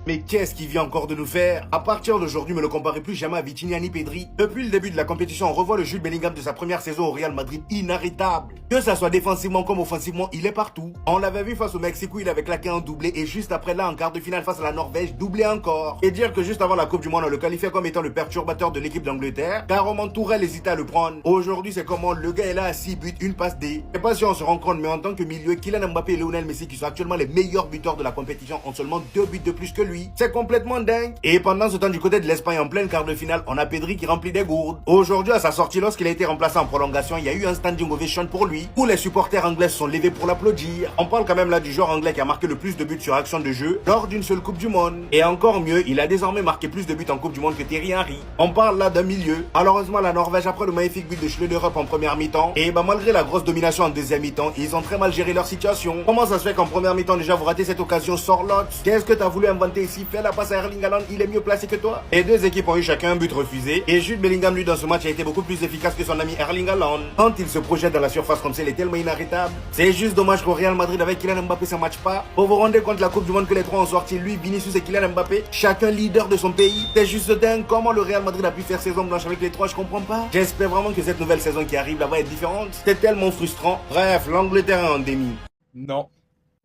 Mais qu'est-ce qu'il vient encore de nous faire? À partir d'aujourd'hui, ne le comparez plus jamais à Vitinha ni Pedri. Depuis le début de la compétition, on revoit le Jude Bellingham de sa première saison au Real Madrid inarrêtable. Que ça soit défensivement comme offensivement, il est partout. On l'avait vu face au Mexique où il avait claqué un doublé et juste après là, en quart de finale face à la Norvège, doublé encore. Et dire que juste avant la Coupe du Monde, on le qualifiait comme étant le perturbateur de l'équipe d'Angleterre, Carrément Tourelle hésitait à le prendre. Aujourd'hui, c'est comment le gars est là à 6 buts, une passe D. Je sais pas si on se rend compte, mais en tant que milieu, Kylian Mbappé et Lionel Messi, qui sont actuellement les meilleurs buteurs de la compétition, ont seulement 2 buts de plus que lui. C'est complètement dingue. Et pendant ce temps, du côté de l'Espagne, en pleine quart de finale, on a Pedri qui remplit des gourdes. Aujourd'hui, à sa sortie, lorsqu'il a été remplacé en prolongation, il y a eu un standing ovation pour lui, où les supporters anglais se sont levés pour l'applaudir. On parle quand même là du joueur anglais qui a marqué le plus de buts sur action de jeu lors d'une seule Coupe du Monde. Et encore mieux, il a désormais marqué plus de buts en Coupe du Monde que Thierry Henry. On parle là d'un milieu. Malheureusement, la Norvège, après le magnifique but de Schleuderup en première mi-temps, et malgré la grosse domination en deuxième mi-temps, ils ont très mal géré leur situation. Comment ça se fait qu'en première mi-temps déjà vous ratez cette occasion sur l'autre? Qu'est-ce que t'as voulu inventer ici? Fais la passe à Erling Haaland, il est mieux placé que toi. Les deux équipes ont eu chacun un but refusé, et Jude Bellingham lui dans ce match a été beaucoup plus efficace que son ami Erling Haaland. Quand il se projette dans la surface comme ça, il est tellement inarrêtable. C'est juste dommage qu'au Real Madrid avec Kylian Mbappé ça match pas. Pour vous rendre compte la Coupe du Monde que les trois ont sorti, lui, Vinicius et Kylian Mbappé, chacun leader de son pays. C'est juste dingue comment le Real Madrid a pu faire saison blanche avec les trois, je comprends pas. J'espère vraiment que cette nouvelle saison qui arrive là va être différente. C'est tellement frustrant. Bref, l'Angleterre est en déni. Non,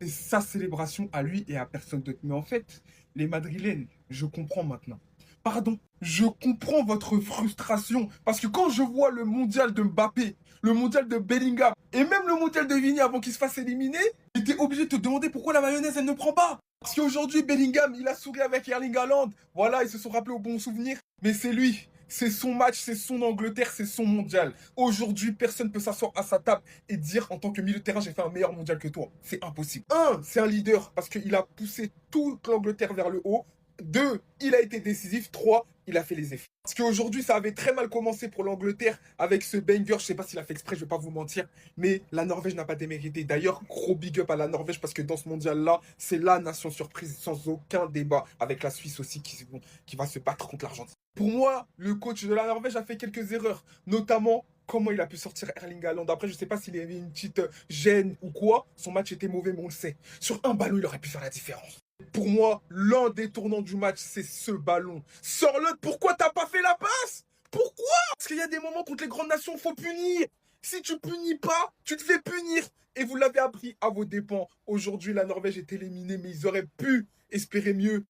c'est sa célébration à lui et à personne d'autre. Mais en fait, les Madrilènes, je comprends maintenant. Pardon, je comprends votre frustration. Parce que quand je vois le mondial de Mbappé, le mondial de Bellingham et même le mondial de Vini avant qu'il se fasse éliminer, j'étais obligé de te demander pourquoi la mayonnaise, elle ne prend pas. Parce qu'aujourd'hui, Bellingham, il a souri avec Erling Haaland. Voilà, ils se sont rappelés au bon souvenir. Mais c'est lui. C'est son match, c'est son Angleterre, c'est son mondial. Aujourd'hui, personne ne peut s'asseoir à sa table et dire en tant que milieu de terrain, j'ai fait un meilleur mondial que toi. C'est impossible. Un, c'est un leader parce qu'il a poussé toute l'Angleterre vers le haut. Deux, il a été décisif. Trois, il a fait les effets. Parce qu'aujourd'hui, ça avait très mal commencé pour l'Angleterre avec ce banger. Je sais pas s'il a fait exprès, je vais pas vous mentir. Mais la Norvège n'a pas démérité. D'ailleurs, gros big up à la Norvège parce que dans ce mondial-là, c'est la nation surprise sans aucun débat. Avec la Suisse aussi qui va se battre contre l'Argentine. Pour moi, le coach de la Norvège a fait quelques erreurs. Notamment, comment il a pu sortir Erling Haaland. Après, je sais pas s'il avait une petite gêne ou quoi. Son match était mauvais, mais on le sait. Sur un ballon, il aurait pu faire la différence. Pour moi, l'un des tournants du match, c'est ce ballon. Sors-le, pourquoi t'as pas fait la passe? Pourquoi? Parce qu'il y a des moments contre les grandes nations, faut punir. Si tu punis pas, tu te fais punir. Et vous l'avez appris à vos dépens. Aujourd'hui, la Norvège est éliminée, mais ils auraient pu espérer mieux.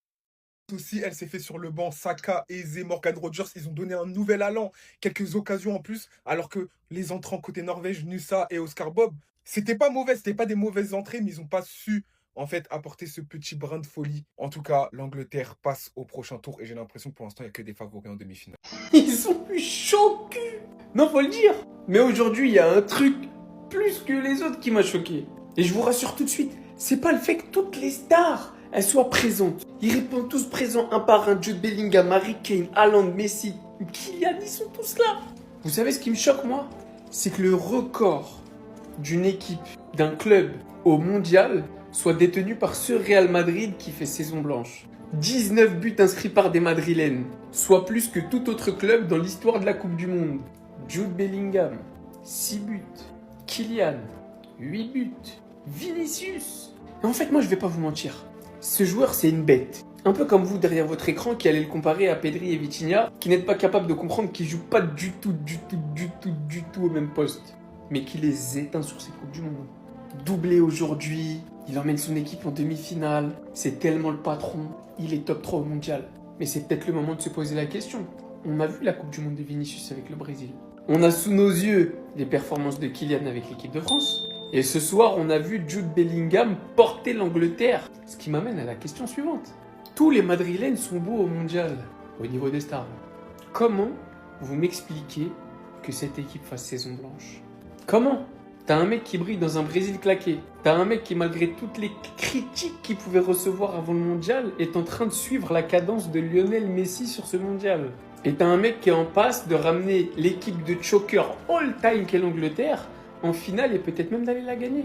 Aussi, elle s'est fait sur le banc. Saka, Eze, Morgan Rogers, ils ont donné un nouvel allant. Quelques occasions en plus, alors que les entrants côté Norvège, Nusa et Oscar Bob, c'était pas mauvais, c'était pas des mauvaises entrées, mais ils ont pas su en fait apporter ce petit brin de folie. En tout cas, l'Angleterre passe au prochain tour et j'ai l'impression que pour l'instant, il n'y a que des favoris en demi-finale. Ils sont plus chauds que... Non, faut le dire. Mais aujourd'hui, il y a un truc plus que les autres qui m'a choqué. Et je vous rassure tout de suite, c'est pas le fait que toutes les stars elles soient présentes. Ils répondent tous présents un par un. Jude Bellingham, Harry Kane, Haaland, Messi, Kylian, ils sont tous là. Vous savez ce qui me choque moi? C'est que le record d'une équipe, d'un club au mondial soit détenu par ce Real Madrid qui fait saison blanche. 19 buts inscrits par des Madrilènes, soit plus que tout autre club dans l'histoire de la Coupe du Monde. Jude Bellingham, 6 buts. Kylian, 8 buts. Vinicius. Et en fait, moi, je vais pas vous mentir. Ce joueur, c'est une bête. Un peu comme vous derrière votre écran qui allez le comparer à Pedri et Vitinha, qui n'êtes pas capable de comprendre qu'ils jouent pas du tout au même poste. Mais qui les éteint sur ces Coupes du Monde. Doublé aujourd'hui, il emmène son équipe en demi-finale. C'est tellement le patron, il est top 3 au mondial. Mais c'est peut-être le moment de se poser la question. On a vu la Coupe du Monde de Vinicius avec le Brésil. On a sous nos yeux les performances de Kylian avec l'équipe de France. Et ce soir, on a vu Jude Bellingham porter l'Angleterre. Ce qui m'amène à la question suivante. Tous les Madrilènes sont beaux au mondial, au niveau des stars. Comment vous m'expliquez que cette équipe fasse saison blanche? Comment? T'as un mec qui brille dans un Brésil claqué. T'as un mec qui, malgré toutes les critiques qu'il pouvait recevoir avant le mondial, est en train de suivre la cadence de Lionel Messi sur ce mondial. Et t'as un mec qui est en passe de ramener l'équipe de choker all-time qu'est l'Angleterre en finale et peut-être même d'aller la gagner.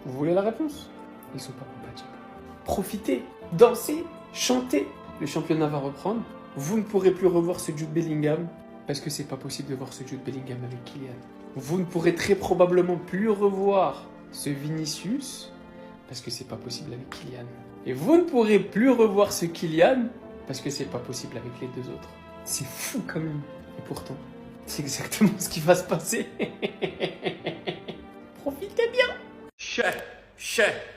Vous voulez la réponse? Ils sont pas compatibles. Profitez, dansez, chantez. Le championnat va reprendre. Vous ne pourrez plus revoir ce Jude Bellingham parce que c'est pas possible de voir ce Jude Bellingham avec Kylian. Vous ne pourrez très probablement plus revoir ce Vinicius parce que c'est pas possible avec Kylian. Et vous ne pourrez plus revoir ce Kylian parce que c'est pas possible avec les deux autres. C'est fou quand même. Et pourtant, c'est exactement ce qui va se passer. Profitez bien.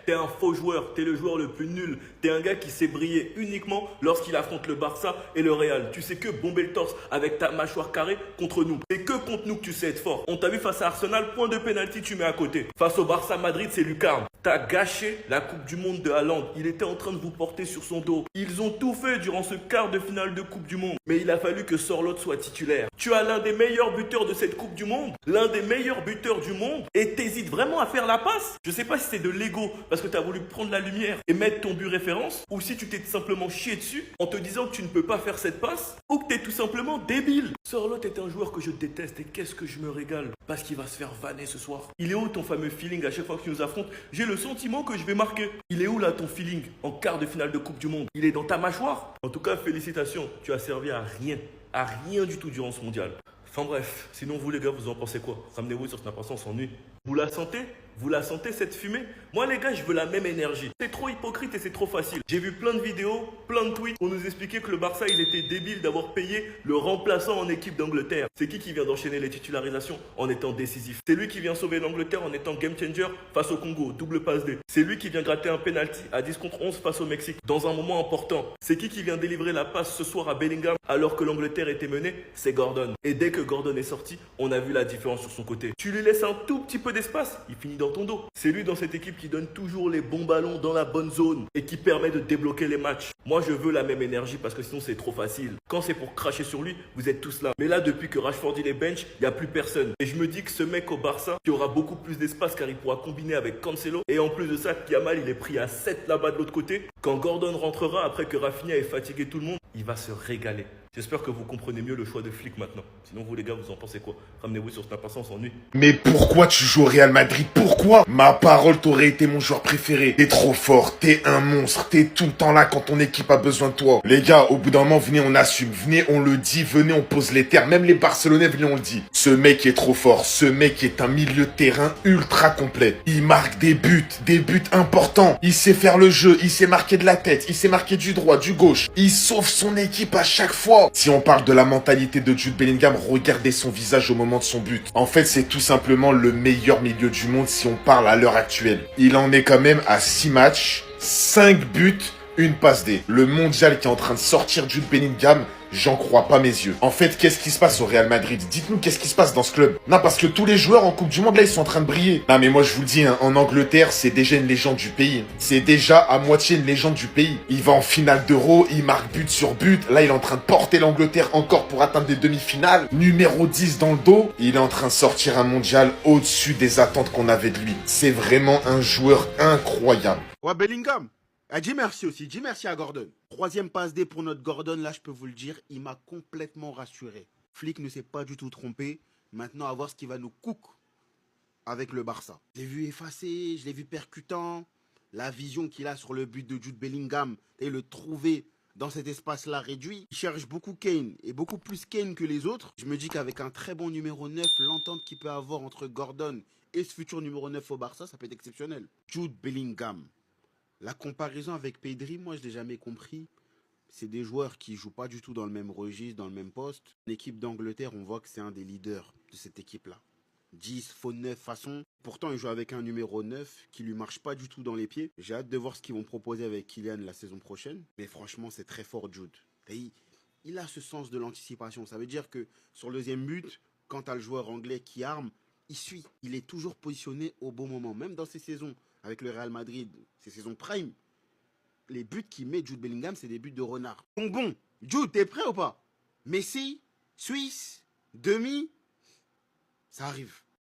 T'es un faux joueur, t'es le joueur le plus nul. T'es un gars qui sait briller uniquement lorsqu'il affronte le Barça et le Real. Tu sais que bomber le torse avec ta mâchoire carrée contre nous. C'est que contre nous que tu sais être fort. On t'a vu face à Arsenal, point de pénalty tu mets à côté. Face au Barça Madrid, c'est lucarne. T'as gâché la Coupe du Monde de Haaland. Il était en train de vous porter sur son dos. Ils ont tout fait durant ce quart de finale de Coupe du Monde. Mais il a fallu que Sorloth soit titulaire. Tu as l'un des meilleurs buteurs de cette Coupe du Monde. L'un des meilleurs buteurs du monde. Et t'hésites vraiment à faire la passe. Je sais pas si c'est de l'ego parce que t'as voulu prendre la lumière et mettre ton but référence. Ou si tu t'es simplement chié dessus en te disant que tu ne peux pas faire cette passe. Ou que t'es tout simplement débile. Sorloth est un joueur que je déteste et qu'est-ce que je me régale. Parce qu'il va se faire vanner ce soir. Il est où ton fameux feeling à chaque fois que tu nous affrontes? J'ai le sentiment que je vais marquer. Il est où là ton feeling en quart de finale de Coupe du Monde? Il est dans ta mâchoire? En tout cas, félicitations. Tu as servi à rien du tout durant ce mondial. Enfin bref, sinon vous les gars, vous en pensez quoi? Ramenez-vous sur Snap, on s'ennuie. Vous la sentez? Vous la sentez cette fumée? Moi les gars, je veux la même énergie. C'est trop hypocrite et c'est trop facile. J'ai vu plein de vidéos, plein de tweets pour nous expliquer que le Barça, il était débile d'avoir payé le remplaçant en équipe d'Angleterre. C'est qui vient d'enchaîner les titularisations en étant décisif? C'est lui qui vient sauver l'Angleterre en étant game changer face au Congo, double passe D. C'est lui qui vient gratter un penalty à 10 contre 11 face au Mexique dans un moment important. C'est qui vient délivrer la passe ce soir à Bellingham alors que l'Angleterre était menée? C'est Gordon. Et dès que Gordon est sorti, on a vu la différence sur son côté. Tu lui laisses un tout petit peu d'espace, il finit dans ton dos. C'est lui dans cette équipe qui donne toujours les bons ballons dans la bonne zone et qui permet de débloquer les matchs. Moi, je veux la même énergie parce que sinon, c'est trop facile. Quand c'est pour cracher sur lui, vous êtes tous là. Mais là, depuis que Rashford il est bench, il n'y a plus personne. Et je me dis que ce mec au Barça, qui aura beaucoup plus d'espace car il pourra combiner avec Cancelo. Et en plus de ça, Yamal, il est pris à 7 là-bas de l'autre côté. Quand Gordon rentrera, après que Rafinha ait fatigué tout le monde, il va se régaler. J'espère que vous comprenez mieux le choix de Flick maintenant. Sinon, vous les gars, vous en pensez quoi? Ramenez-vous sur Snap, on s'ennuie. Mais pourquoi tu joues au Real Madrid? Pourquoi? Ma parole, t'aurais été mon joueur préféré. T'es trop fort, t'es un monstre, t'es tout le temps là quand ton équipe a besoin de toi. Les gars, au bout d'un moment, venez, on assume. Venez, on le dit, venez, on pose les termes. Même les Barcelonais, venez, on le dit. Ce mec est trop fort. Ce mec est un milieu de terrain ultra complet. Il marque des buts importants. Il sait faire le jeu, il sait marquer de la tête, il sait marquer du droit, du gauche. Il sauve son équipe à chaque fois. Si on parle de la mentalité de Jude Bellingham, regardez son visage au moment de son but. En fait, c'est tout simplement le meilleur milieu du monde si on parle à l'heure actuelle. Il en est quand même à 6 matchs, 5 buts, une passe D. Le mondial qui est en train de sortir Jude Bellingham, j'en crois pas mes yeux. En fait, qu'est-ce qui se passe au Real Madrid? Dites-nous qu'est-ce qui se passe dans ce club. Non, parce que tous les joueurs en Coupe du Monde, là, ils sont en train de briller. Non, mais moi, je vous le dis, hein, en Angleterre, c'est déjà une légende du pays. C'est déjà à moitié une légende du pays. Il va en finale d'Euro, il marque but sur but. Là, il est en train de porter l'Angleterre encore pour atteindre des demi-finales. Numéro 10 dans le dos. Il est en train de sortir un mondial au-dessus des attentes qu'on avait de lui. C'est vraiment un joueur incroyable. Ouais, Bellingham. Dis merci aussi, dis merci à Gordon. Troisième passe D pour notre Gordon, là je peux vous le dire, il m'a complètement rassuré. Flick ne s'est pas du tout trompé. Maintenant à voir ce qu'il va nous cook avec le Barça. Je l'ai vu effacé, je l'ai vu percutant. La vision qu'il a sur le but de Jude Bellingham et le trouver dans cet espace-là réduit. Il cherche beaucoup Kane et beaucoup plus Kane que les autres. Je me dis qu'avec un très bon numéro 9, l'entente qu'il peut avoir entre Gordon et ce futur numéro 9 au Barça, ça peut être exceptionnel. Jude Bellingham. La comparaison avec Pedri, moi je l'ai jamais compris. C'est des joueurs qui jouent pas du tout dans le même registre, dans le même poste. L'équipe d'Angleterre, on voit que c'est un des leaders de cette équipe-là. 10, faux 9 façon. Pourtant, il joue avec un numéro 9 qui lui marche pas du tout dans les pieds. J'ai hâte de voir ce qu'ils vont proposer avec Kylian la saison prochaine. Mais franchement, c'est très fort Jude. Et il a ce sens de l'anticipation. Ça veut dire que sur le deuxième but, quand tu as le joueur anglais qui arme, il suit. Il est toujours positionné au bon moment. Même dans ces saisons avec le Real Madrid, ces saisons prime, les buts qu'il met Jude Bellingham, c'est des buts de renard. Donc bon, Jude, t'es prêt ou pas? Messi, Suisse, demi, ça arrive.